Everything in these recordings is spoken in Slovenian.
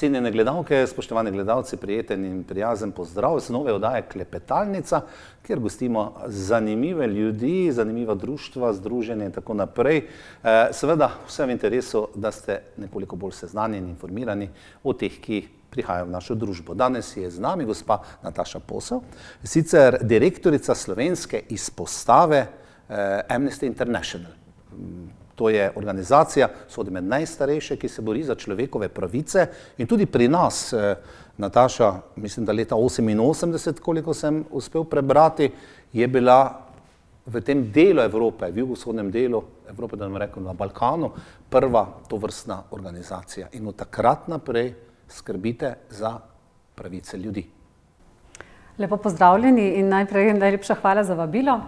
Cenjene gledalke, spoštovani gledalci, prijeten in prijazen pozdrav z nove oddaje Klepetalnica, kjer gostimo zanimive ljudi, zanimiva društva, združenje in tako naprej. Seveda vse v interesu, da ste nekoliko bolj seznanjeni, informirani o teh, ki prihajajo v našo družbo. Danes je z nami gospa Nataša Posel, sicer direktorica slovenske izpostave Amnesty International. To je organizacija, sodi med najstarejše, ki se bori za človekove pravice in tudi pri nas, Nataša, mislim, da leta 1988, koliko sem uspel prebrati, je bila v tem delu Evrope, v jugovzhodnem delu Evrope, da vam rekel, na Balkanu, prva tovrstna organizacija. In od takrat naprej skrbite za pravice ljudi. Lepo pozdravljeni in najlepša hvala za vabilo.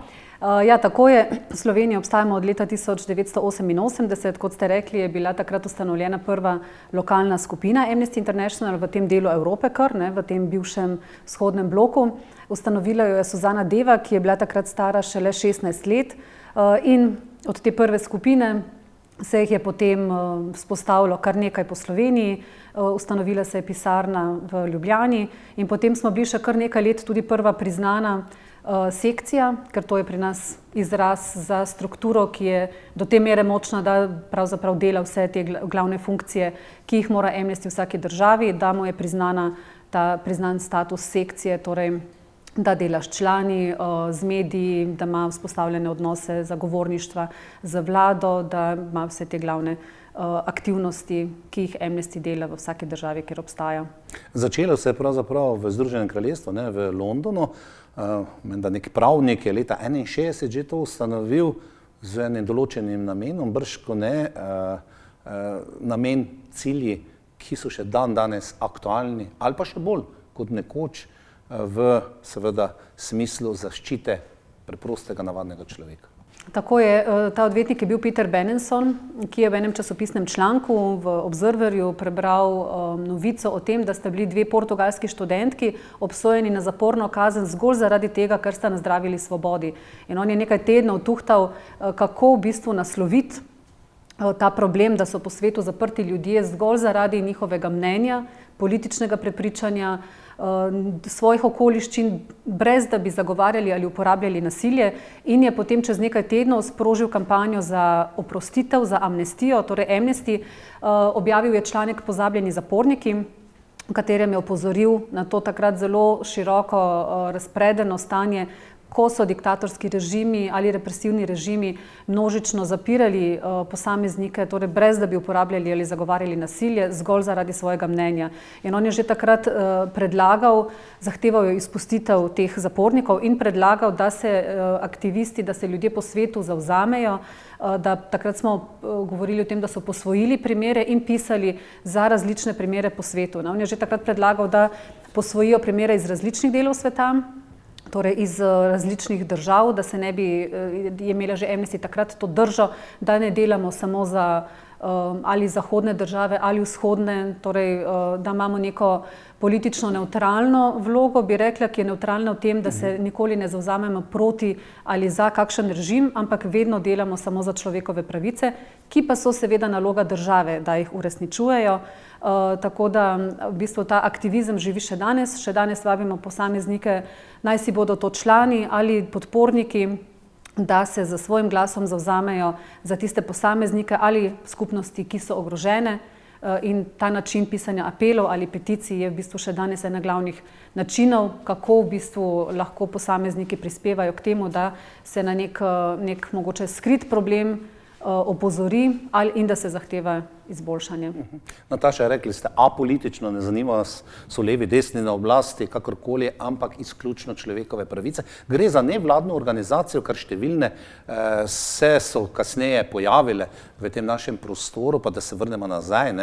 Ja, tako je. V Sloveniji obstajamo od leta 1988, kot ste rekli, je bila takrat ustanovljena prva lokalna skupina Amnesty International v tem delu Evrope, v tem bivšem vzhodnem bloku. Ustanovila jo je Suzana Deva, ki je bila takrat stara šele 16 let in od te prve skupine se jih je potem vzpostavilo kar nekaj po Sloveniji, ustanovila se je pisarna v Ljubljani in potem smo bili še kar nekaj let tudi prva priznana sekcija, ker to je pri nas izraz za strukturo, ki je do te mere močna, da pravzaprav dela vse te glavne funkcije, ki jih mora Amnesty v vsaki državi, da mu je priznan status sekcije, torej da dela s člani, z mediji, da ima vzpostavljene odnose zagovorništva z vlado, da ima vse te glavne aktivnosti, ki jih Amnesty dela v vsaki državi, kjer obstaja. Začelo se je pravzaprav v Združenem kraljestvu, v Londonu. Menda nek pravnik je leta 1961 že to ustanovil z enim določenim namenom, brško ne, namen, cilji, ki so še danes aktualni ali pa še bolj kot nekoč v seveda smislu zaščite preprostega navadnega človeka. Tako je, ta odvetnik je bil Peter Benenson, ki je v enem časopisnem članku v Observerju prebral novico o tem, da sta bili dve portugalski študentki obsojeni na zaporno kazen zgolj zaradi tega, ker sta nazdravili svobodi. In on je nekaj tednov tuhtal, kako v bistvu nasloviti ta problem, da so po svetu zaprti ljudje zgolj zaradi njihovega mnenja, političnega prepričanja, svojih okoliščin, brez da bi zagovarjali ali uporabljali nasilje, in je potem čez nekaj tednov sprožil kampanjo za oprostitev, za amnestijo, torej Amnesty. Objavil je članek Pozabljeni zaporniki, v katerem je opozoril na to takrat zelo široko razpredeno stanje, ko so diktatorski režimi ali represivni režimi množično zapirali posameznike, torej brez da bi uporabljali ali zagovarjali nasilje, zgolj zaradi svojega mnenja. In on je že takrat predlagal, zahteval je izpustitev teh zapornikov in predlagal, da se aktivisti, da se ljudje po svetu zavzamejo, da takrat smo govorili o tem, da so posvojili primere in pisali za različne primere po svetu. On je že takrat predlagal, da posvojijo primere iz različnih delov sveta, torej iz različnih držav, da se ne bi, je imela že Amnesty takrat to držo, da ne delamo samo za ali zahodne države ali vzhodne, torej da imamo neko politično nevtralno vlogo, bi rekla, ki je nevtralna v tem, da se nikoli ne zavzamemo proti ali za kakšen režim, ampak vedno delamo samo za človekove pravice, ki pa so seveda naloga države, da jih uresničujejo. Tako da v bistvu ta aktivizem živi še danes vabimo posameznike, naj si bodo to člani ali podporniki, da se za svojim glasom zavzamejo za tiste posameznike ali skupnosti, ki so ogrožene, in ta način pisanja apelov ali peticij je v bistvu še danes ena glavnih načinov, kako v bistvu lahko posamezniki prispevajo k temu, da se na nek mogoče skrit problem opozori in da se zahteva izboljšanje. Nataša, rekli ste apolitično, ne zanima vas, so levi, desni na oblasti, kakorkoli, ampak izključno človekove pravice. Gre za nevladno organizacijo, kar številne so kasneje pojavile v tem našem prostoru, pa da se vrnemo nazaj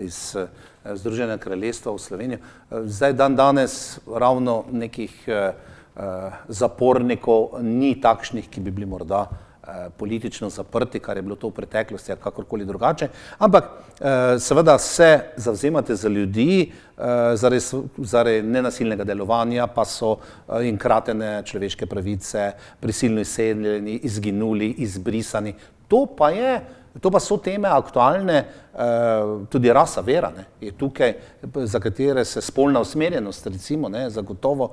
iz Združenega kraljestva v Slovenijo. Zdaj danes ravno nekih zapornikov ni takšnih, ki bi bili morda politično zaprti, kar je bilo to v preteklosti ali kakorkoli drugače, ampak seveda se zavzemate za ljudi, zaradi nenasilnega delovanja pa so jim kratene človeške pravice, prisilno izseljeni, izginuli, izbrisani. To pa je To pa so teme aktualne, tudi rasa, vera, ne, je tukaj, za katere se spolna usmerjenost, recimo, ne, zagotovo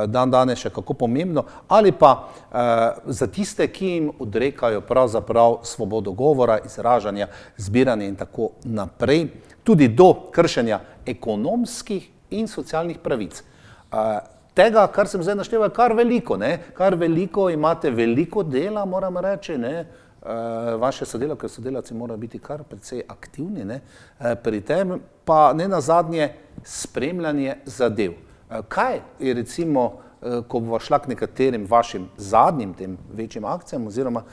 dan danes še kako pomembno, ali pa za tiste, ki jim odrekajo pravzaprav svobodo govora, izražanja, zbiranja in tako naprej, tudi do kršenja ekonomskih in socialnih pravic. Tega, kar sem zdaj našteval, kar veliko, ne, kar veliko, imate veliko dela, moram reči, ne, vaše sodelavke, sodelavci morajo biti kar precej aktivni, ne, pri tem pa ne nazadnje spremljanje zadev. Kaj je recimo, ko bova šla k nekaterim vašim zadnjim tem večjim akcijam oziroma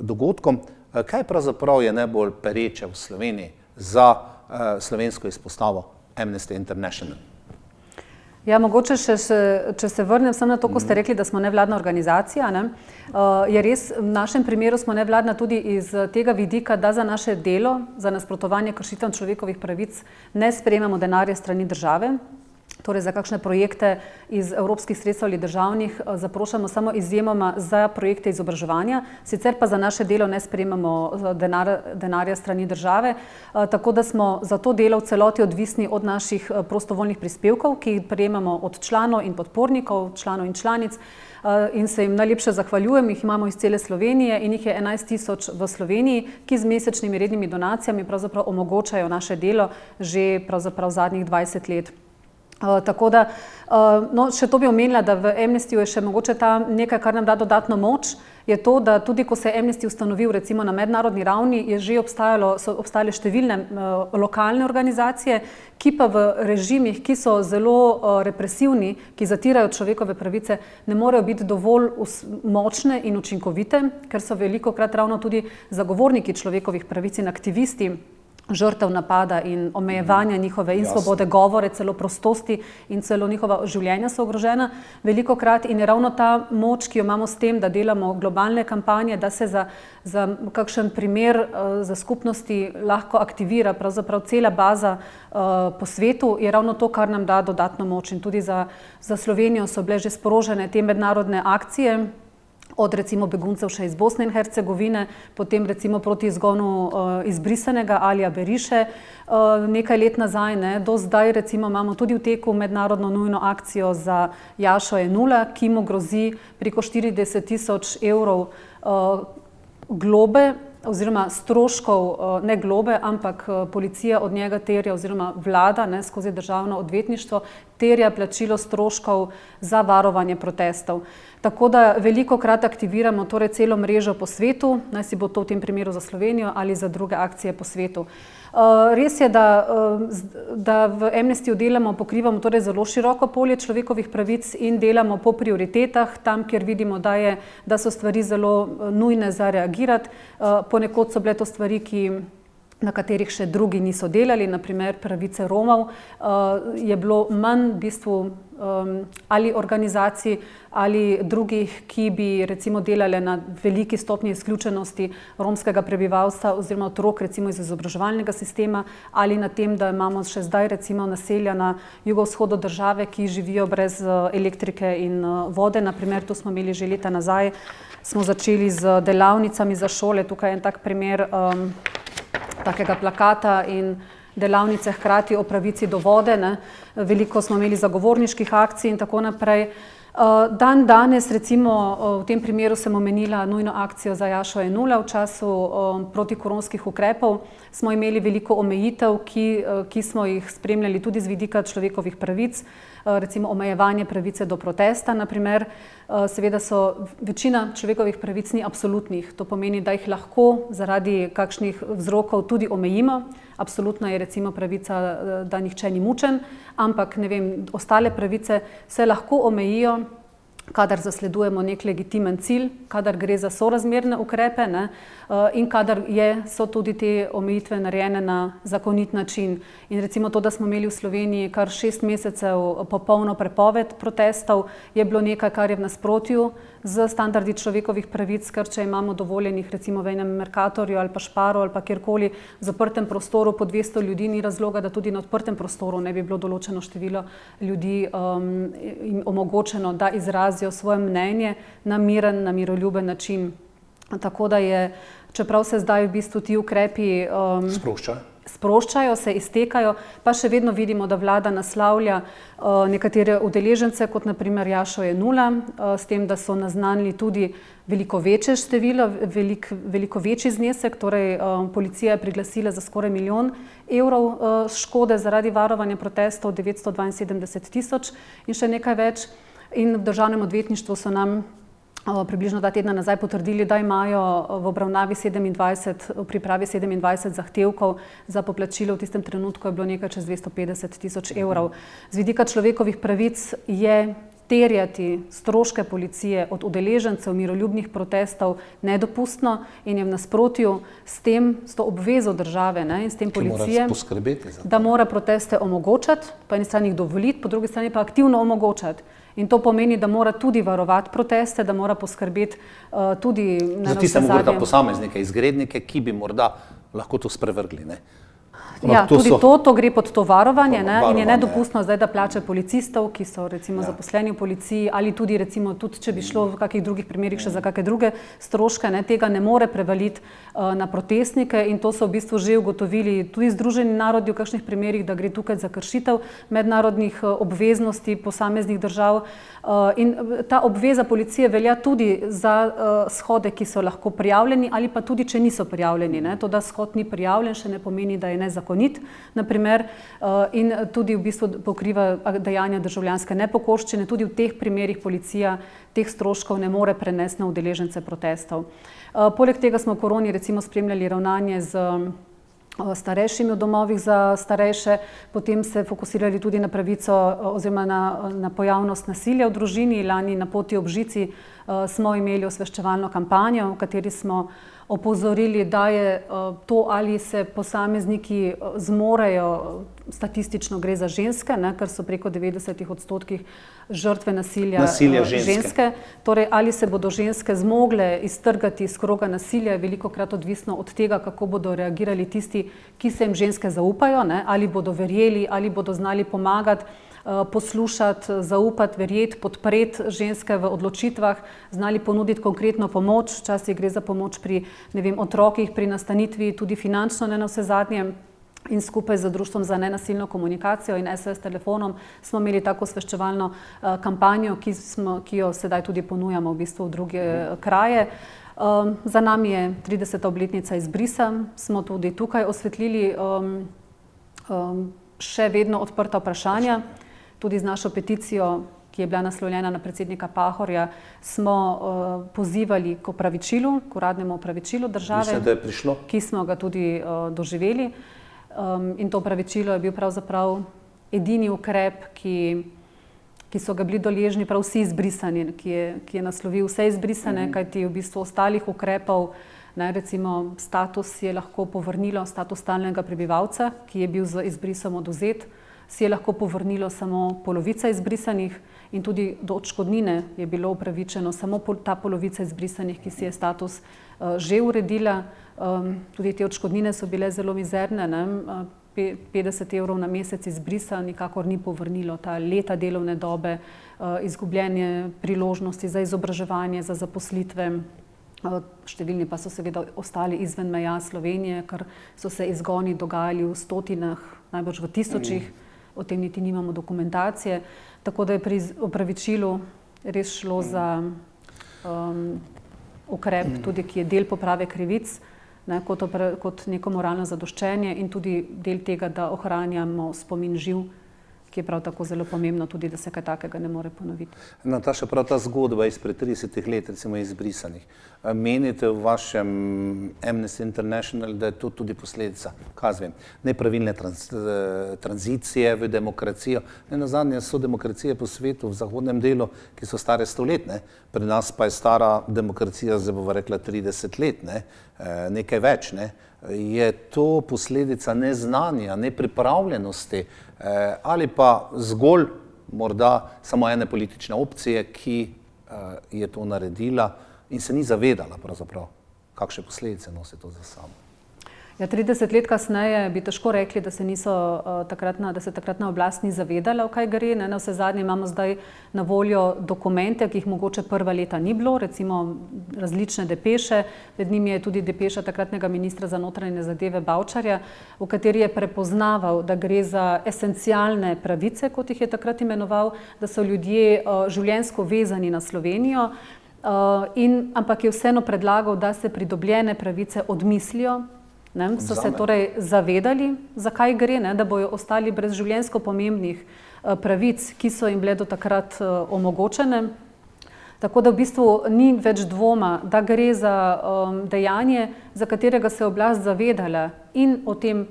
dogodkom, kaj pravzaprav je najbolj pereče v Sloveniji za slovensko izpostavo Amnesty International? Ja, mogoče če se vrnem samo na to, ko ste rekli, da smo nevladna organizacija, ne, je res, v našem primeru smo nevladna tudi iz tega vidika, da za naše delo, za nasprotovanje kršitvam človekovih pravic ne sprejemamo denarja strani države, torej za kakšne projekte iz evropskih sredstev ali državnih zaprošamo samo izjemoma za projekte izobraževanja, sicer pa za naše delo ne sprejemamo denarja strani države, tako da smo za to delo v celoti odvisni od naših prostovoljnih prispevkov, ki jih prejemamo od članov in podpornikov, članov in članic, in se jim najlepše zahvaljujem, jih imamo iz cele Slovenije in jih je 11 000 v Sloveniji, ki z mesečnimi rednimi donacijami pravzaprav omogočajo naše delo že pravzaprav zadnjih 20 let. Tako da, no, še to bi omenila, da v Amnestyju je še mogoče ta nekaj, kar nam da dodatno moč, je to, da tudi ko se je Amnesty ustanovil recimo na mednarodni ravni, je že so obstajale številne lokalne organizacije, ki pa v režimih, ki so zelo represivni, ki zatirajo človekove pravice, ne morejo biti dovolj močne in učinkovite, ker so velikokrat ravno tudi zagovorniki človekovih pravic in aktivisti žrtev napada in omejevanja njihove in svobode govore, celo prostosti in celo njihova življenja so ogrožena velikokrat in je ravno ta moč, ki jo imamo s tem, da delamo globalne kampanje, da se za kakšen primer za skupnosti lahko aktivira pravzaprav cela baza po svetu, je ravno to, kar nam da dodatno moč in tudi za Slovenijo so bile že sprožene te mednarodne akcije, od recimo beguncev še iz Bosne in Hercegovine, potem recimo proti izgonu izbrisanega Alija Beriše nekaj let nazaj, ne, do zdaj recimo imamo tudi v teku mednarodno nujno akcijo za Jašo Jenulla, ki mu grozi preko 40 000 evrov globe oziroma stroškov, ne globe, ampak policija od njega terja oziroma vlada, ne, skozi državno odvetništvo terja plačilo stroškov za varovanje protestov. Tako da velikokrat aktiviramo torej celo mrežo po svetu, naj si bo to v tem primeru za Slovenijo ali za druge akcije po svetu. Res je, da v Amnestyju delamo, pokrivamo torej zelo široko polje človekovih pravic in delamo po prioritetah, tam, kjer vidimo, da so stvari zelo nujne za reagirati. Ponekod so bile to stvari, na katerih še drugi niso delali, naprimer pravice Romov, je bilo manj v bistvu ali organizacij ali drugih, ki bi recimo delale na veliki stopnji izključenosti romskega prebivalstva oziroma otrok recimo iz izobraževalnega sistema ali na tem, da imamo še zdaj recimo naselja na jugovzhodu države, ki živijo brez elektrike in vode. Naprimer, tu smo imeli že leta nazaj, smo začeli z delavnicami za šole, tukaj je en tak primer takega plakata in delavnice hkrati o pravici do vode, ne. Veliko smo imeli zagovorniških akcij in tako naprej. Danes, recimo v tem primeru sem omenila nujno akcijo za Jašo Jenulla v času protikoronskih ukrepov, smo imeli veliko omejitev, ki smo jih spremljali tudi z vidika človekovih pravic, recimo omejevanje pravice do protesta, naprimer. Seveda večina človekovih pravic ni absolutnih, to pomeni, da jih lahko zaradi kakšnih vzrokov tudi omejimo. Absolutna je recimo pravica, da nihče ni mučen, ampak ne vem, ostale pravice se lahko omejijo, kadar zasledujemo nek legitimen cilj, kadar gre za sorazmerne ukrepe, ne, in kadar so tudi te omejitve narejene na zakonit način. In recimo to, da smo imeli v Sloveniji kar 6 mesecev popolno prepoved protestov, je bilo nekaj, kar je v nasprotju z standardi človekovih pravic, ker če imamo dovoljenih recimo v enem Mercatorju ali pa Sparu ali pa kjerkoli v zaprtem prostoru po 200 ljudi, ni razloga, da tudi na odprtem prostoru ne bi bilo določeno število ljudi in omogočeno, da izrazijo svoje mnenje na miren, na miroljuben način. Tako da je čeprav se zdaj v bistvu ti ukrepi sproščajo, se iztekajo, pa še vedno vidimo, da vlada naslavlja nekatere udeležence, kot naprimer Jašo Jenulla, s tem, da so naznanili tudi veliko večje število, veliko večji znesek, torej policija je priglasila za skoraj 1 milijon evrov škode zaradi varovanja protestov, 972 000 in še nekaj več. In v državnem odvetništvu so nam približno 2 tedna nazaj potrdili, da imajo v pripravi 27 zahtevkov za poplačilo. V tistem trenutku je bilo nekaj čez 250 000 evrov. Z vidika človekovih pravic je terjati stroške policije od udeležencev miroljubnih protestov nedopustno in je v nasprotju s tem, s to obvezo države in s tem policije, da mora proteste omogočati, po eni strani jih dovoliti, po drugi strani pa aktivno omogočati. In to pomeni, da mora tudi varovati proteste, da mora poskrbeti tudi na za tiste morda posameznike, izgrednike, ki bi morda lahko to sprevrgli, ne? Ja, tudi to gre pod to varovanje in je nedopustno zdaj, da plače policistov, ki so recimo zaposleni v policiji, ali tudi recimo tudi, če bi šlo v kakih drugih primerih še za kakšne druge stroške, tega ne more prevaliti na protestnike in to so v bistvu že ugotovili tudi Združeni narodi v kakšnih primerih, da gre tukaj za kršitev mednarodnih obveznosti posameznih držav in ta obveza policije velja tudi za shode, ki so lahko prijavljeni ali pa tudi, če niso prijavljeni. To, da shod ni prijavljen, še ne pomeni, da je nezakonit, naprimer, in tudi v bistvu pokriva dejanja državljanske nepokorščine. Tudi v teh primerih policija teh stroškov ne more prenesti na udeležence protestov. Poleg tega smo v koroni recimo spremljali ravnanje z starejšimi v domovih za starejše, potem se fokusirali tudi na pravico oziroma na pojavnost nasilja v družini. Lani na Poti ob žici smo imeli osveščevalno kampanjo, v kateri smo opozorili, da je to, ali se posamezniki zmorejo, statistično gre za ženske, ker so preko 90% žrtve nasilja ženske. Torej, ali se bodo ženske zmogle iztrgati iz kroga nasilja, je velikokrat odvisno od tega, kako bodo reagirali tisti, ki se jim ženske zaupajo, ali bodo verjeli, ali bodo znali pomagati, poslušati, zaupati, verjeti, podpreti ženske v odločitvah, znali ponuditi konkretno pomoč. Včasih gre za pomoč pri, otrokih, pri nastanitvi, tudi finančno ne navsezadnje. In skupaj z Društvom za nenasilno komunikacijo in SOS telefonom smo imeli tako osveščevalno kampanjo, ki jo sedaj tudi ponujamo v bistvu v druge kraje. Za nami je 30. obletnica izbrisa, smo tudi tukaj osvetlili še vedno odprta vprašanja. Tudi z našo peticijo, ki je bila naslovljena na predsednika Pahorja, smo pozivali k opravičilu, k uradnemu opravičilu države. Mislim, da je prišlo. Ki smo ga tudi doživeli. In to opravičilo je bil pravzaprav edini ukrep, ki so ga bili deležni prav vsi izbrisani, ki je naslovil vse izbrisane, kajti v bistvu ostalih ukrepov, recimo status je lahko povrnilo, status stalnega prebivalca, ki je bil z izbrisom odvzet, si je lahko povrnilo samo polovica izbrisanih in tudi do odškodnine je bilo upravičeno samo ta polovica izbrisanih, ki si je status že uredila. Tudi te odškodnine so bile zelo mizerne, 50 evrov na mesec izbrisa nikakor ni povrnilo ta leta delovne dobe, izgubljene priložnosti za izobraževanje, za zaposlitve. Številni pa so seveda ostali izven meja Slovenije, ker so se izgoni dogajali v stotinah, najbrž v tisočih, o tem niti nimamo dokumentacije. Tako da je pri opravičilu res šlo za ukrep, tudi ki je del poprave krivic, kot neko moralno zadoščenje in tudi del tega, da ohranjamo spomin živ, ki je prav tako zelo pomembno tudi, da se kaj takega ne more ponoviti. Nataša, prav ta zgodba izpred 30 let, recimo izbrisanih, menite v vašem Amnesty International, da je to tudi posledica, nepravilne tranzicije v demokracijo. Nenazadnje so demokracije po svetu v zahodnem delu, ki so stare 100 let, pri nas pa je stara demokracija, zdaj bova rekla 30 let, nekaj več. Je to posledica neznanja, nepripravljenosti ali pa zgolj morda samo ene politične opcije, ki je to naredila in se ni zavedala pravzaprav, kakšne posledice nosi to za sabo? Ja, 30 let kasneje bi težko rekli, da se takratna oblast ni zavedala, v kaj gre. Na vse zadnje imamo zdaj na voljo dokumente, ki jih mogoče prva leta ni bilo, recimo različne depeše. Med njimi je tudi depeša takratnega ministra za notranje zadeve Bavčarja, v kateri je prepoznaval, da gre za esencialne pravice, kot jih je takrat imenoval, da so ljudje življenjsko vezani na Slovenijo, ampak je vseeno predlagal, da se pridobljene pravice odmislijo. So se torej zavedali, zakaj gre, da bojo ostali brez življenjsko pomembnih pravic, ki so jim bile do takrat omogočene. Tako da v bistvu ni več dvoma, da gre za dejanje, za katerega se je oblast zavedala in o tem,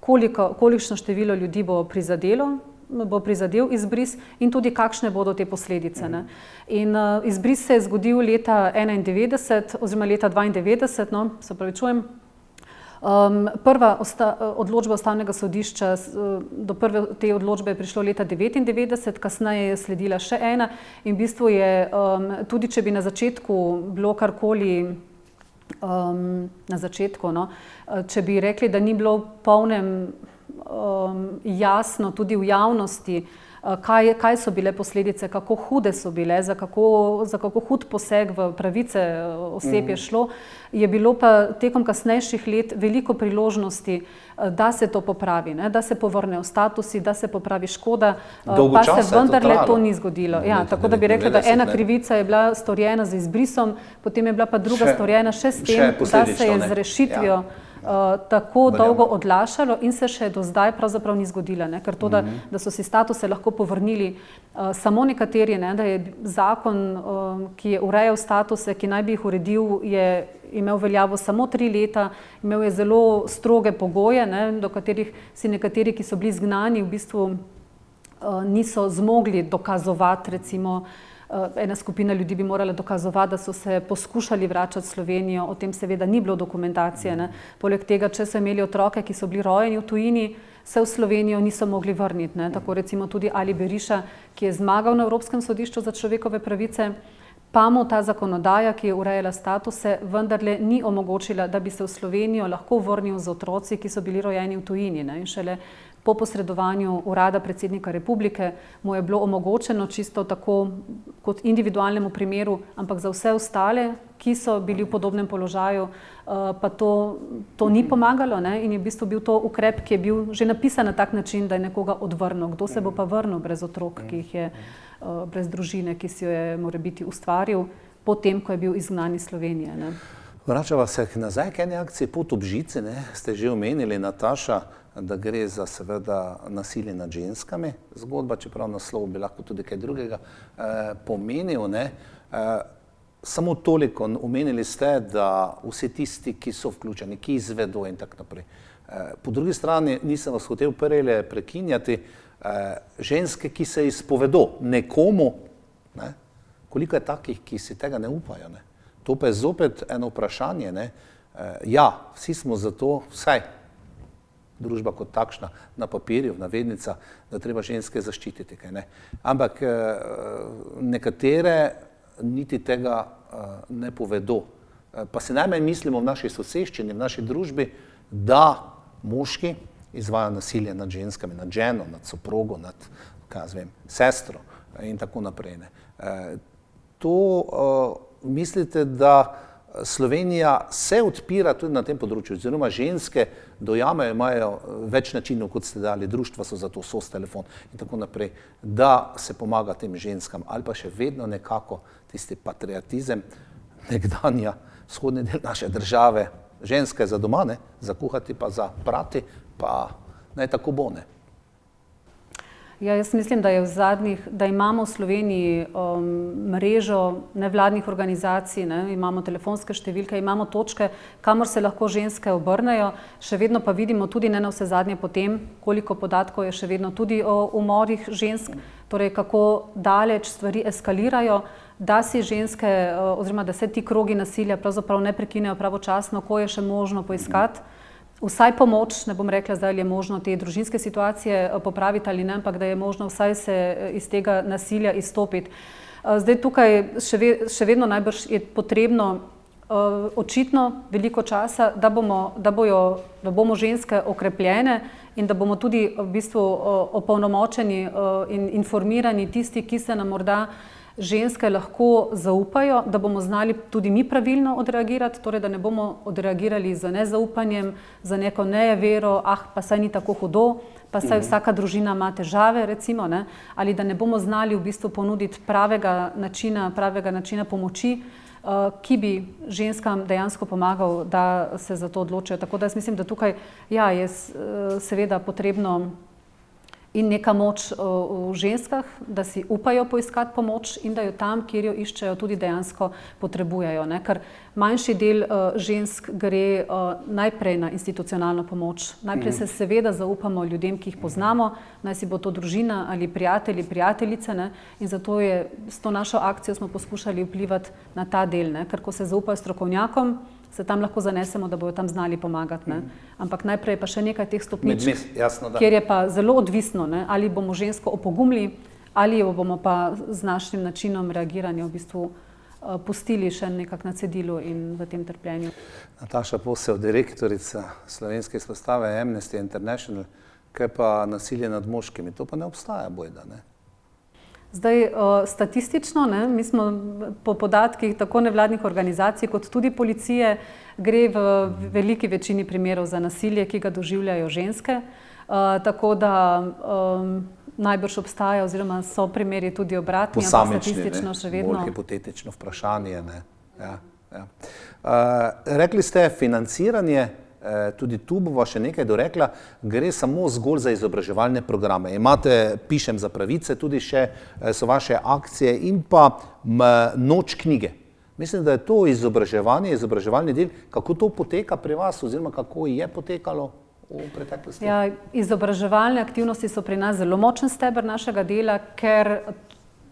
kolikšno število ljudi bo prizadel izbris in tudi kakšne bodo te posledice. In izbris se je zgodil leta 91 oziroma leta 92, se pravičujem. Prva odločba Ustavnega sodišča, do prve te odločbe je prišlo leta 99, kasneje je sledila še ena in v bistvu je, tudi če bi na začetku bilo karkoli, če bi rekli, da ni bilo v polnem jasno tudi v javnosti, kaj so bile posledice, kako hude so bile, za kako hud poseg v pravice oseb je šlo, je bilo pa tekom kasnejših let veliko priložnosti, da se to popravi, da se povrnejo statusi, da se popravi škoda, pa se vendarle to ni zgodilo. Ja, tako da bi rekla, da ena krivica je bila storjena z izbrisom, potem je bila pa druga storjena še s tem, da se je z rešitvijo tako dolgo odlašalo in se še do zdaj pravzaprav ni zgodila, ker to, da so si statuse lahko povrnili samo nekateri, da je zakon, ki je urejal statuse, ki naj bi jih uredil, je imel veljavo samo 3 leta, imel je zelo stroge pogoje, do katerih si nekateri, ki so bili izgnani, v bistvu niso zmogli dokazovati, recimo, ena skupina ljudi bi morala dokazovati, da so se poskušali vračati v Slovenijo, o tem seveda ni bilo dokumentacije. Poleg tega, če so imeli otroke, ki so bili rojeni v tujini, se v Slovenijo niso mogli vrniti. Tako recimo tudi Ali Beriša, ki je zmagal na Evropskem sodišču za človekove pravice, pa mu ta zakonodaja, ki je urejala statuse, vendarle ni omogočila, da bi se v Slovenijo lahko vrnil z otroci, ki so bili rojeni v tujini. In šele po posredovanju urada predsednika republike mu je bilo omogočeno čisto tako kot individualnemu primeru, ampak za vse ostale, ki so bili v podobnem položaju, pa to ni pomagalo in je v bistvu bil to ukrep, ki je bil že napisan na tak način, da je nekoga odvrnil. Kdo se bo pa vrnil brez otrok, ki jih je, brez družine, ki si jo je morebiti ustvaril, potem, ko je bil izgnan iz Slovenije. Vračava se nazaj k eni akciji Pot ob žici, ste že omenili, Nataša, da gre za seveda nasilje nad ženskami, zgodba, čeprav naslov bi lahko tudi kaj drugega pomenil. Samo toliko, omenili ste, da vsi tisti, ki so vključeni, ki izvedo in tako naprej. Po drugi strani, nisem vas hotel prej prekinjati, ženske, ki se izpovedo nekomu, koliko je takih, ki si tega ne upajo. To pa je zopet eno vprašanje. Ja, vsi smo za to, vsaj družba kot takšna, na papirju, v navednicah, da treba ženske zaščititi. Ampak nekatere niti tega ne povedo. Pa se najmanj mislimo v naši soseščini, v naši družbi, da moški izvajajo nasilje nad ženskami, nad ženo, nad soprogo, nad sestro in tako naprej. To mislite, da Slovenija se odpira tudi na tem področju, oziroma ženske dojamejo, imajo več načinov, kot ste dali, društva so za to, SOS telefon in tako naprej, da se pomaga tem ženskam, ali pa še vedno nekako tisti patriotizem, nekdanja vzhodni del naše države, ženske za doma, za kuhati pa za prati, pa naj tako bo. Ja, jaz mislim, da imamo v Sloveniji mrežo nevladnih organizacij, imamo telefonske številke, imamo točke, kamor se lahko ženske obrnejo. Še vedno pa vidimo tudi ne na vse zadnje potem, koliko podatkov je še vedno tudi o umorih žensk, torej kako daleč stvari eskalirajo, da si ženske, oziroma da se ti krogi nasilja pravzaprav ne prekinejo pravočasno, ko je še možno poiskati. Vsaj pomoč, ne bom rekla, zdaj je možno te družinske situacije popraviti ali ne, ampak da je možno vsaj se iz tega nasilja izstopiti. Zdaj tukaj še vedno najbrž je potrebno očitno veliko časa, da bomo ženske okrepljene in da bomo tudi v bistvu opolnomočeni in informirani tisti, ki se nam morda ženske lahko zaupajo, da bomo znali tudi mi pravilno odreagirati, torej da ne bomo odreagirali z nezaupanjem, za neko nejevero, pa saj ni tako hudo, pa saj vsaka družina ima težave, recimo, ne? Ali da ne bomo znali v bistvu ponuditi pravega načina pomoči, ki bi ženskam dejansko pomagal, da se za to odločijo. Tako da jaz mislim, da tukaj je seveda potrebno in neka moč v ženskah, da si upajo poiskati pomoč in da jo tam, kjer jo iščejo, tudi dejansko potrebujejo. Ne? Ker manjši del žensk gre najprej na institucionalno pomoč. Najprej se seveda zaupamo ljudem, ki jih poznamo, naj si bo to družina ali prijatelji, prijateljice, ne? In zato s to našo akcijo smo poskušali vplivati na ta del, ne? Ker ko se zaupajo strokovnjakom, se tam lahko zanesemo, da bojo tam znali pomagati. Ne? Ampak najprej pa še nekaj teh stopničk, kjer je pa zelo odvisno, ne? Ali bomo žensko opogumili, ali jo bomo pa z našim načinom reagiranja v bistvu pustili še nekako na cedilu in v tem trpljenju. Nataša Posel, direktorica slovenske izpostave Amnesty International, kaj pa nasilje nad moškimi, to pa ne obstaja bojda, ne? Zdaj, statistično, ne, mi smo po podatkih tako nevladnih organizacij kot tudi policije, gre v veliki večini primerov za nasilje, ki ga doživljajo ženske, tako da najbrž obstaja oziroma so primeri tudi obratni, ampak statistično še vedno. Bolj hipotetično vprašanje, ne. Rekli ste financiranje, tudi tu bova še nekaj dorekla, gre samo zgolj za izobraževalne programe. Imate, pišem za pravice, tudi še so vaše akcije in pa noč knjige. Mislim, da je to izobraževalni del. Kako to poteka pri vas oziroma kako je potekalo v preteklosti? Ja, izobraževalne aktivnosti so pri nas zelo močen steber našega dela, ker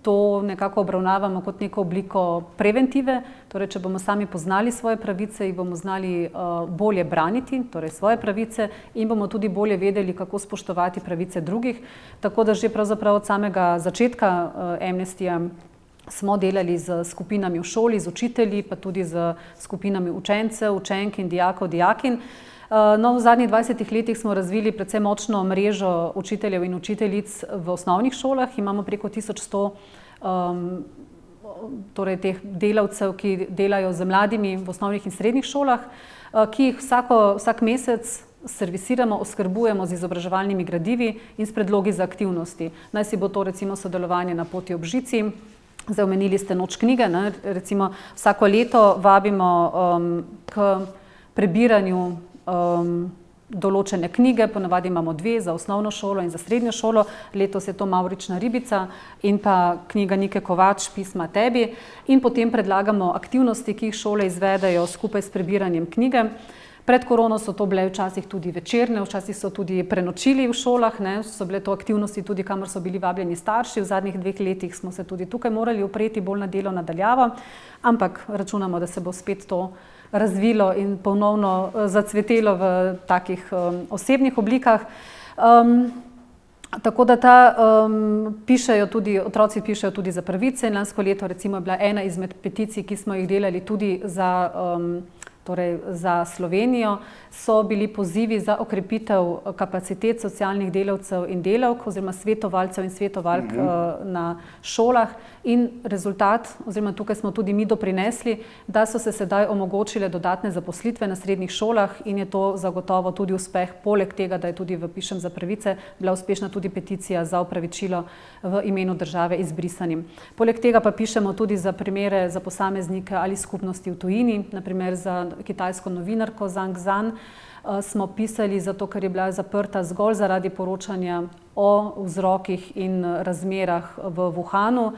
to nekako obravnavamo kot neko obliko preventive, torej če bomo sami poznali svoje pravice, jih bomo znali bolje braniti, torej svoje pravice, in bomo tudi bolje vedeli, kako spoštovati pravice drugih. Tako da že pravzaprav od samega začetka Amnestyja smo delali z skupinami v šoli, z učitelji, pa tudi z skupinami učencev, učenk in dijakov, dijakinj. No, v zadnjih 20 letih smo razvili predvsem močno mrežo učiteljev in učiteljic v osnovnih šolah. Imamo preko 1100 torej teh delavcev, ki delajo z mladimi v osnovnih in srednjih šolah, ki jih vsak mesec servisiramo, oskrbujemo z izobraževalnimi gradivi in s predlogi za aktivnosti. Naj si bo to recimo sodelovanje na poti ob žici. Zdaj omenili ste noč knjige, ne? Recimo vsako leto vabimo k prebiranju določene knjige, ponavadi imamo 2 za osnovno šolo in za srednjo šolo, letos je to Mavrična ribica in pa knjiga Nike Kovač, Pisma tebi, in potem predlagamo aktivnosti, ki jih šole izvedejo skupaj s prebiranjem knjige. Pred korono so to bile včasih tudi večerne, včasih so tudi prenočili v šolah, ne? So bile to aktivnosti tudi, kamor so bili vabljeni starši. V zadnjih 2 letih smo se tudi tukaj morali upreti bolj na delo nadaljavo, ampak računamo, da se bo spet to razvilo in ponovno zacvetelo v takih osebnih oblikah. Tako da otroci pišejo tudi za pravice. Lansko leto recimo je bila ena izmed peticij, ki smo jih delali tudi za Slovenijo, so bili pozivi za okrepitev kapacitet socialnih delavcev in delavk oziroma svetovalcev in svetovalk na šolah, in rezultat, oziroma tukaj smo tudi mi doprinesli, da so se sedaj omogočile dodatne zaposlitve na srednjih šolah, in je to zagotovo tudi uspeh, poleg tega, da je tudi v Pišem za pravice bila uspešna tudi peticija za opravičilo v imenu države izbrisanim. Poleg tega pa pišemo tudi za primere za posameznike ali skupnosti v tujini, naprimer za kitajsko novinarko Zhang Zhan smo pisali zato, ker je bila zaprta zgolj zaradi poročanja o vzrokih in razmerah v Wuhanu.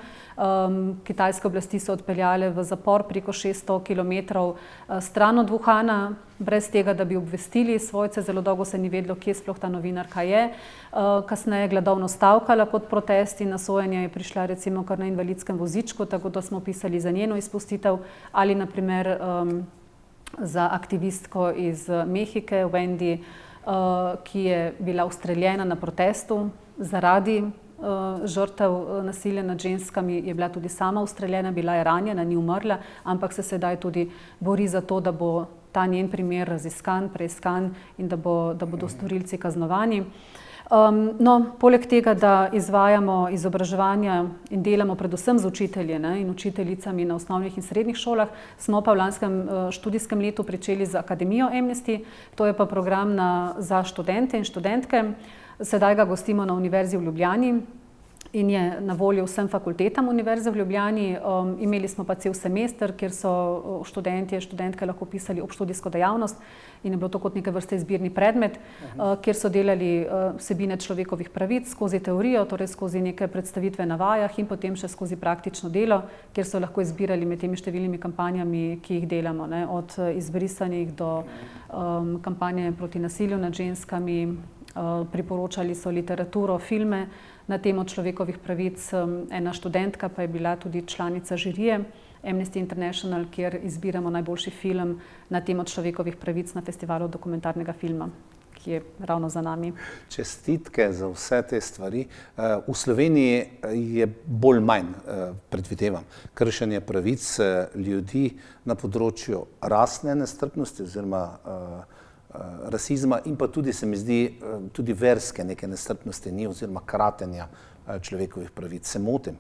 Kitajske oblasti so odpeljale v zapor preko 600 kilometrov stran od Wuhana, brez tega, da bi obvestili svojce. Zelo dolgo se ni vedelo, kje sploh ta novinarka je. Kasneje je gladovno stavkala kot protest in na sojenje je prišla recimo kar na invalidskem vozičku, tako da smo pisali za njeno izpustitev, ali naprimer za aktivistko iz Mehike, Wendy, ki je bila ustreljena na protestu zaradi žrtev nasilja nad ženskami, je bila tudi sama ustreljena, bila je ranjena, ni umrla, ampak se sedaj tudi bori za to, da bo ta njen primer raziskan, preiskan in da bodo storilci kaznovani. No, poleg tega, da izvajamo izobraževanja in delamo predvsem z učitelji in učiteljicami na osnovnih in srednjih šolah, smo pa v lanskem študijskem letu pričeli z Akademijo Amnesty, to je pa program za študente in študentke. Sedaj ga gostimo na Univerzi v Ljubljani in je na voljo vsem fakultetam Univerze v Ljubljani. Imeli smo pa cel semester, kjer so študentje in študentke lahko pisali obštudijsko dejavnost in je bilo to kot neke vrste izbirni predmet, kjer so delali vsebine človekovih pravic skozi teorijo, torej skozi neke predstavitve na vajah in potem še skozi praktično delo, kjer so lahko izbirali med temi številnimi kampanjami, ki jih delamo, od izbrisanih do kampanje proti nasilju nad ženskami. Priporočali so literaturo, filme na temo človekovih pravic. Ena študentka pa je bila tudi članica žirije Amnesty International, kjer izbiramo najboljši film na temo človekovih pravic na festivalu dokumentarnega filma, ki je ravno za nami. Čestitke za vse te stvari. V Sloveniji je bolj manj, predvidevam, kršenje pravic ljudi na področju rasne nestrpnosti oziroma rasizma in pa tudi, se mi zdi, tudi verske neke nestrpnosti ni oziroma kratenja človekovih pravic. Se motim?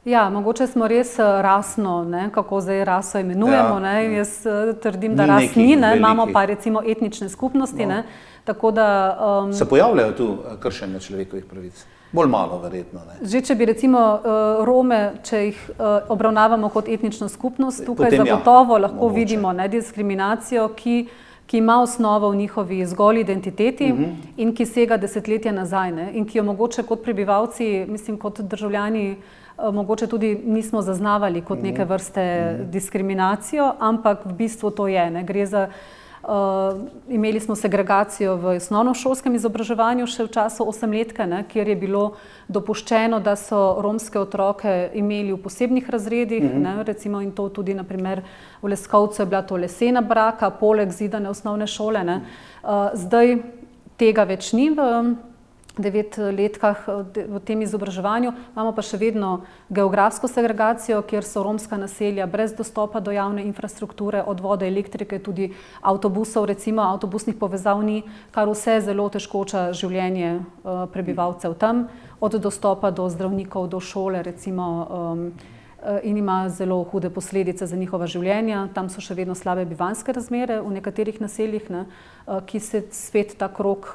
Ja, mogoče smo res rasno, kako zdaj raso imenujemo, jaz trdim, da ras ni, imamo pa recimo etnične skupnosti, tako da... Se pojavljajo tu kršenje človekovih pravic? Bolj malo, verjetno. Že če bi recimo Rome, če jih obravnavamo kot etnično skupnost, tukaj zagotovo lahko vidimo diskriminacijo, ki ima osnovo v njihovi zgolj identiteti in ki sega desetletja nazaj in ki jo mogoče kot prebivalci, mislim kot državljani, mogoče tudi nismo zaznavali kot neke vrste diskriminacijo, ampak v bistvu to je. Gre za imeli smo segregacijo v osnovnošolskem izobraževanju še v času osemletke, kjer je bilo dopuščeno, da so romske otroke imeli v posebnih razredih, recimo in to tudi naprimer v Leskovcu je bila to lesena braka, poleg zidane osnovne šole. Zdaj tega več ni v 9 letkah v tem izobraževanju, imamo pa še vedno geografsko segregacijo, kjer so romska naselja brez dostopa do javne infrastrukture, od vode, elektrike, tudi avtobusov, recimo avtobusnih povezav ni, kar vse zelo težkoča življenje prebivalcev tam, od dostopa do zdravnikov, do šole, recimo, in ima zelo hude posledice za njihova življenja. Tam so še vedno slabe bivanjske razmere v nekaterih naseljih, ki se spet ta krog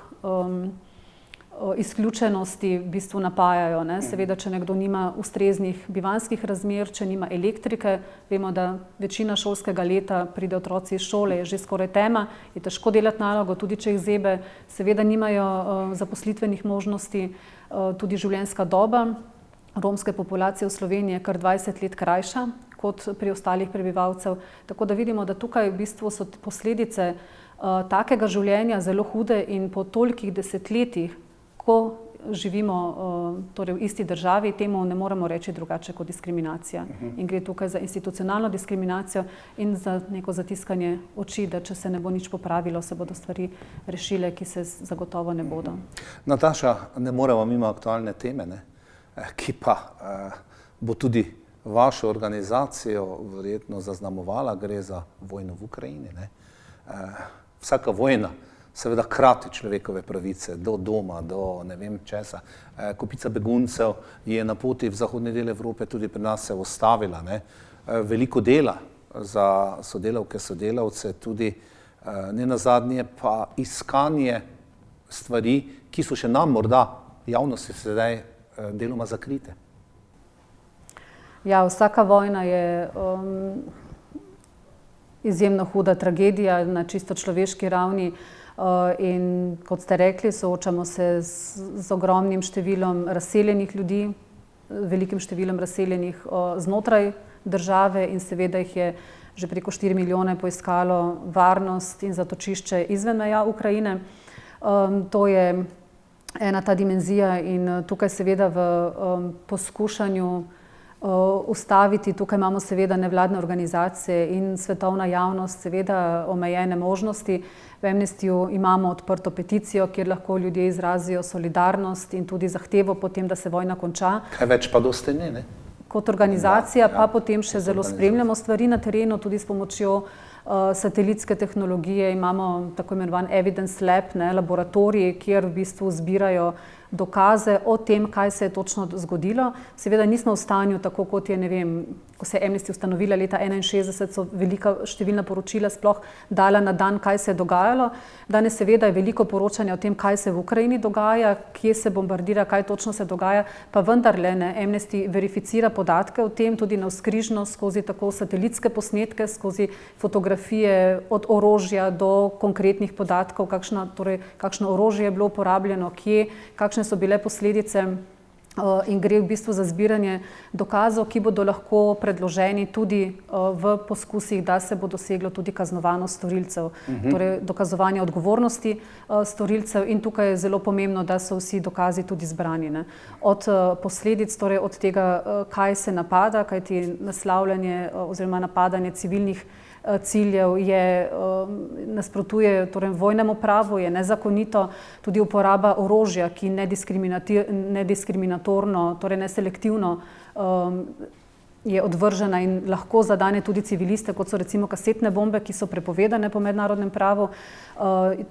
izključenosti v bistvu napajajo. Seveda, če nekdo nima ustreznih bivanjskih razmer, če nima elektrike, vemo, da večina šolskega leta pride otroci iz šole, je že skoraj tema, je težko delati nalogo, tudi če jih zebe, seveda nimajo zaposlitvenih možnosti, tudi življenjska doba romske populacije v Sloveniji je kar 20 let krajša kot pri ostalih prebivalcev, tako da vidimo, da tukaj v bistvu so posledice takega življenja zelo hude in po tolikih desetletjih, ko živimo torej v isti državi, temu ne moremo reči drugače kot diskriminacija. In gre tukaj za institucionalno diskriminacijo in za neko zatiskanje oči, da če se ne bo nič popravilo, se bodo stvari rešile, ki se zagotovo ne bodo. Nataša, ne moremo mimo aktualne teme, ki pa bo tudi vašo organizacijo verjetno zaznamovala, gre za vojno v Ukrajini. Vsaka vojna seveda krati človekove pravice do doma, do ne vem česa. Kopica beguncev je na poti v zahodni del Evrope tudi pri nas se ustavila. Veliko dela za sodelavke, sodelavce, tudi nenazadnje pa iskanje stvari, ki so še nam morda javnosti sedaj deloma zakrite. Ja, vsaka vojna je izjemno huda tragedija na čisto človeški ravni. In kot ste rekli, soočamo se z ogromnim številom razseljenih ljudi, velikim številom razseljenih znotraj države in seveda jih je že preko 4 milijone poiskalo varnost in zatočišče izven meja Ukrajine. To je ena ta dimenzija in tukaj seveda v poskušanju ustaviti. Tukaj imamo seveda nevladne organizacije in svetovna javnost, seveda omejene možnosti. V Amnestyju imamo odprto peticijo, kjer lahko ljudje izrazijo solidarnost in tudi zahtevo potem, da se vojna konča. Kaj več pa dosti ne? Kot organizacija pa potem še zelo spremljamo stvari na terenu, tudi s pomočjo satelitske tehnologije. Imamo tako imenovan Evidence Lab, laboratoriji, kjer v bistvu zbirajo dokaze o tem, kaj se je točno zgodilo. Seveda nismo v stanju, tako kot je, ne vem, ko se je Amnesty ustanovila leta 1961, so velika številna poročila sploh dala na dan, kaj se je dogajalo. Danes seveda je veliko poročanja o tem, kaj se v Ukrajini dogaja, kje se bombardira, kaj točno se dogaja, pa vendarle Amnesty verificira podatke o tem, tudi navzkrižno skozi tako satelitske posnetke, skozi fotografije od orožja do konkretnih podatkov, kakšno orožje je bilo uporabljeno, kje, kakšne so bile posledice, in gre v bistvu za zbiranje dokazov, ki bodo lahko predloženi tudi v poskusih, da se bo doseglo tudi kaznovanost storilcev, torej dokazovanje odgovornosti storilcev, in tukaj je zelo pomembno, da so vsi dokazi tudi zbrani. Od posledic, torej od tega, kaj se napada, kajti naslavljanje oziroma napadanje civilnih ciljev nasprotuje vojnemu pravu, je nezakonito, tudi uporaba orožja, ki nediskriminatorno, torej neselektivno je odvržena in lahko zadane tudi civiliste, kot so recimo kasetne bombe, ki so prepovedane po mednarodnem pravu.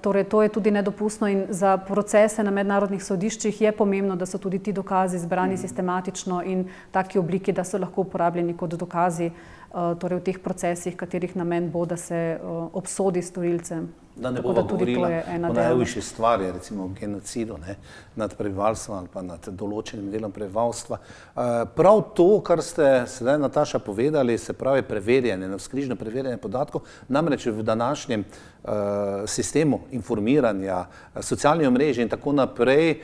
Torej to je tudi nedopustno in za procese na mednarodnih sodiščih je pomembno, da so tudi ti dokazi zbrani sistematično in v taki obliki, da so lahko uporabljeni kot dokazi torej v teh procesih, katerih namen bo, da se obsodi storilce. Da ne bomo govorila o najhujši stvari, recimo o genocidu nad prebivalstvom ali pa nad določenim delom prebivalstva. Prav to, kar ste sedaj, Nataša, povedali, se pravi preverjanje, navzkrižno preverjanje podatkov, namreč v današnjem sistemu informiranja, socialnih omrežij in tako naprej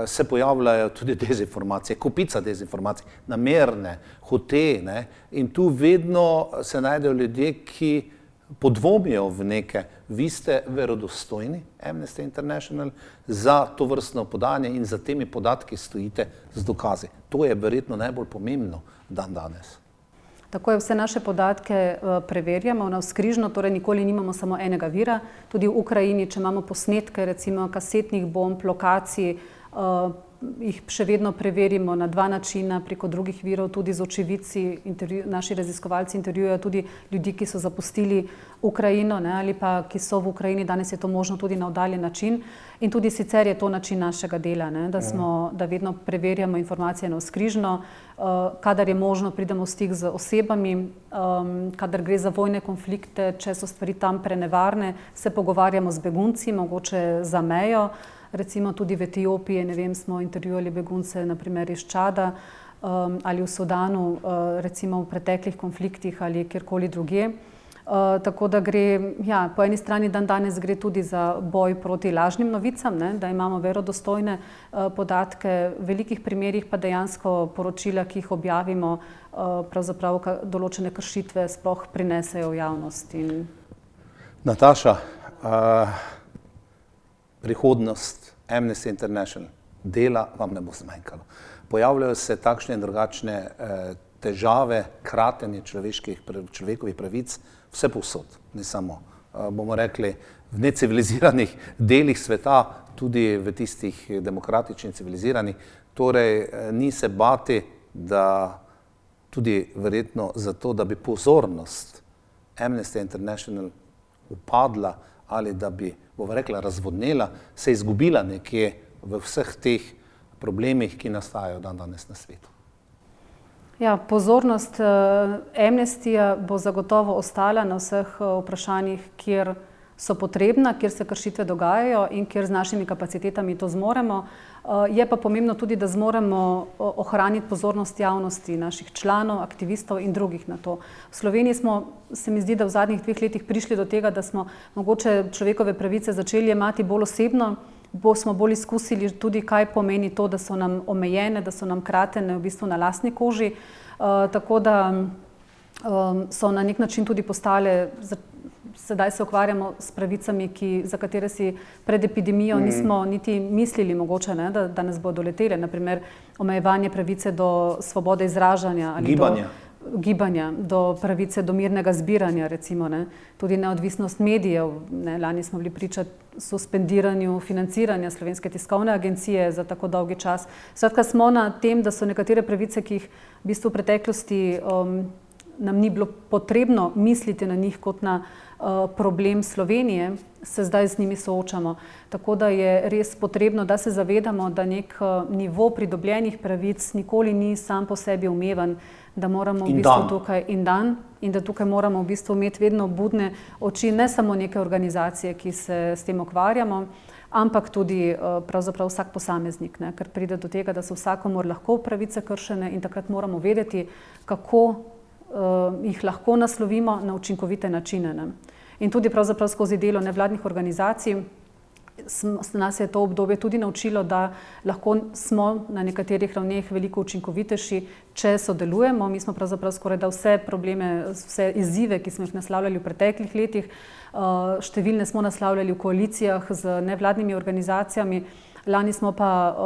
se pojavljajo tudi dezinformacije, kupica dezinformacij, namerne, hote, in tu vedno se najdejo ljudje, ki podvomijo v neke. Vi ste verodostojni, Amnesty International, za to vrstno podanje in za temi podatki stojite z dokazi. To je verjetno najbolj pomembno dan danes. Tako je, vse naše podatke preverjamo navzkrižno, torej nikoli nimamo samo enega vira. Tudi v Ukrajini, če imamo posnetke, recimo kasetnih bomb, lokacij, jih še vedno preverimo na dva načina, preko drugih virov, tudi z očividci. Naši raziskovalci intervjujejo tudi ljudi, ki so zapustili Ukrajino ali pa ki so v Ukrajini. Danes je to možno tudi na oddaljen način in tudi sicer je to način našega dela, da vedno preverjamo informacije navzkrižno. Kadar je možno, pridemo v stik z osebami, kadar gre za vojne konflikte, če so stvari tam prenevarne, se pogovarjamo z begunci, mogoče za mejo. Recimo tudi v Etiopiji, ne vem, smo intervjuvali begunce, naprimer iz Čada ali v Sudanu, recimo v preteklih konfliktih ali kjerkoli drugje. Tako da gre, po eni strani danes gre tudi za boj proti lažnim novicam, da imamo verodostojne podatke, v velikih primerih pa dejansko poročila, ki jih objavimo, pravzaprav določene kršitve sploh prinesejo v javnost. Nataša, prihodnost Amnesty International, dela vam ne bo zmanjkalo. Pojavljajo se takšne in drugačne težave, kratenje človekovih pravic, vse povsod, ne samo, bomo rekli, v neciviliziranih delih sveta, tudi v tistih demokratičnih, civiliziranih. Torej, ni se bati, da tudi verjetno zato, da bi pozornost Amnesty International upadla ali da bi, bomo rekla, razvodnela, se izgubila nekje v vseh teh problemih, ki nastajajo danes na svetu. Pozornost Amnestyja bo zagotovo ostala na vseh vprašanjih, kjer so potrebna, kjer se kršitve dogajajo in kjer z našimi kapacitetami to zmoremo. Je pa pomembno tudi, da zmoremo ohraniti pozornost javnosti, naših članov, aktivistov in drugih na to. V Sloveniji smo, se mi zdi, da v zadnjih 2 letih prišli do tega, da smo mogoče človekove pravice začeli jemati bolj osebno, smo bolj izkusili tudi, kaj pomeni to, da so nam omejene, da so nam kratene v bistvu na lastni koži. Tako da so na nek način tudi postale, sedaj se ukvarjamo s pravicami, za katere si pred epidemijo nismo niti mislili mogoče, ne, da nas bodo letele. Naprimer, omejevanje pravice do svobode izražanja ali gibanja, do pravice do mirnega zbiranja, recimo, ne. Tudi neodvisnost medijev. Ne. Lani smo bili priča suspendiranju financiranja Slovenske tiskovne agencije za tako dolgi čas. Skratka, smo na tem, da so nekatere pravice, ki jih v bistvu v preteklosti nam ni bilo potrebno misliti na njih kot na problem Slovenije, se zdaj z njimi soočamo. Tako da je res potrebno, da se zavedamo, da nek nivo pridobljenih pravic nikoli ni sam po sebi umeven, da moramo v bistvu tukaj in da tukaj moramo v bistvu imeti vedno budne oči, ne samo neke organizacije, ki se s tem ukvarjamo, ampak tudi pravzaprav vsak posameznik, ne, ker pride do tega, da so vsakomur lahko pravice kršene in takrat moramo vedeti, kako jih lahko naslovimo na učinkovite načine. Ne. In tudi pravzaprav skozi delo nevladnih organizacij nas je to obdobje tudi naučilo, da lahko smo na nekaterih ravneh veliko učinkovitejši, če sodelujemo. Mi smo pravzaprav skoraj da vse probleme, vse izzive, ki smo jih naslavljali v preteklih letih, številne smo naslavljali v koalicijah z nevladnimi organizacijami. Lani smo pa,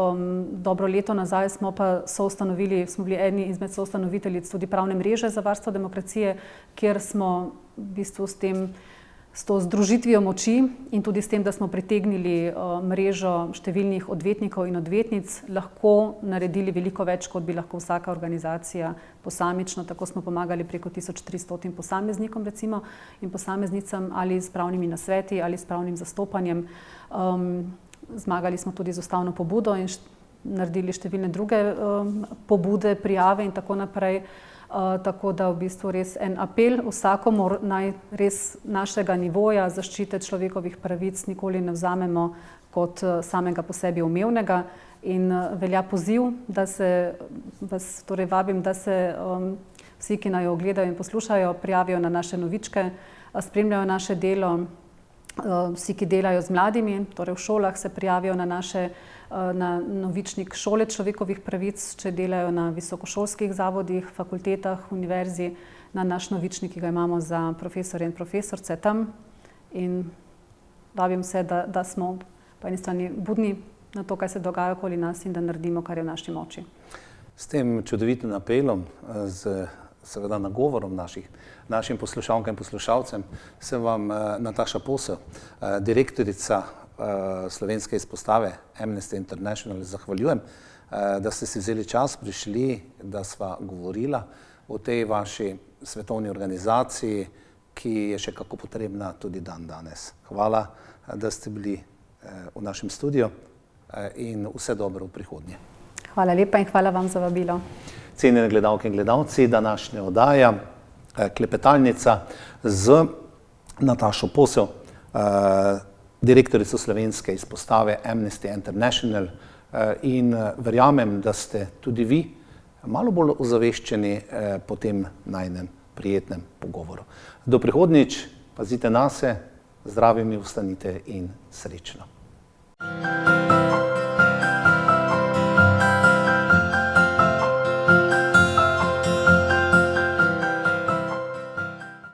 dobro leto nazaj, smo bili eni izmed soustanoviteljic tudi pravne mreže za varstvo demokracije, kjer smo v bistvu s to združitvijo moči in tudi s tem, da smo pritegnili mrežo številnih odvetnikov in odvetnic, lahko naredili veliko več, kot bi lahko vsaka organizacija posamično. Tako smo pomagali preko 1300 posameznikom recimo in posameznicam ali s pravnimi nasveti ali s pravnim zastopanjem. Zmagali smo tudi z ustavno pobudo in naredili številne druge pobude, prijave in tako naprej. Tako da v bistvu res en apel vsakomur, naj res našega nivoja zaščite človekovih pravic nikoli ne vzamemo kot samega po sebi umevnega in velja poziv, da se vas torej vabim, da se vsi, ki naj jo gledajo in poslušajo, prijavijo na naše novičke, spremljajo naše delo. Vsi, ki delajo z mladimi, torej v šolah, se prijavijo na novičnik Šole človekovih pravic, če delajo na visokošolskih zavodih, fakultetah, univerzi, na naš novičnik, ki ga imamo za profesorje in profesorce tam. In vabim se, da smo po eni strani budni na to, kaj se dogaja okoli nas in da naredimo, kar je v naši moči. S tem čudovitim apelom, seveda nagovorom našim poslušalkam in poslušalcem, se vam Nataša Posel, direktorica slovenske izpostave Amnesty International, zahvaljujem, da ste si vzeli čas, prišli, da sva govorila o tej vaši svetovni organizaciji, ki je še kako potrebna tudi dan danes. Hvala, da ste bili v našem studiu in vse dobro v prihodnje. Hvala lepa in hvala vam za vabilo. Cenjene gledalke in gledalci, današnja oddaja Klepetalnica z Natašo Posel, direktorico slovenske izpostave Amnesty International, in verjamem, da ste tudi vi malo bolj ozaveščeni po tem najinem prijetnem pogovoru. Do prihodnjič, pazite nase, zdravi mi ostanite in srečno.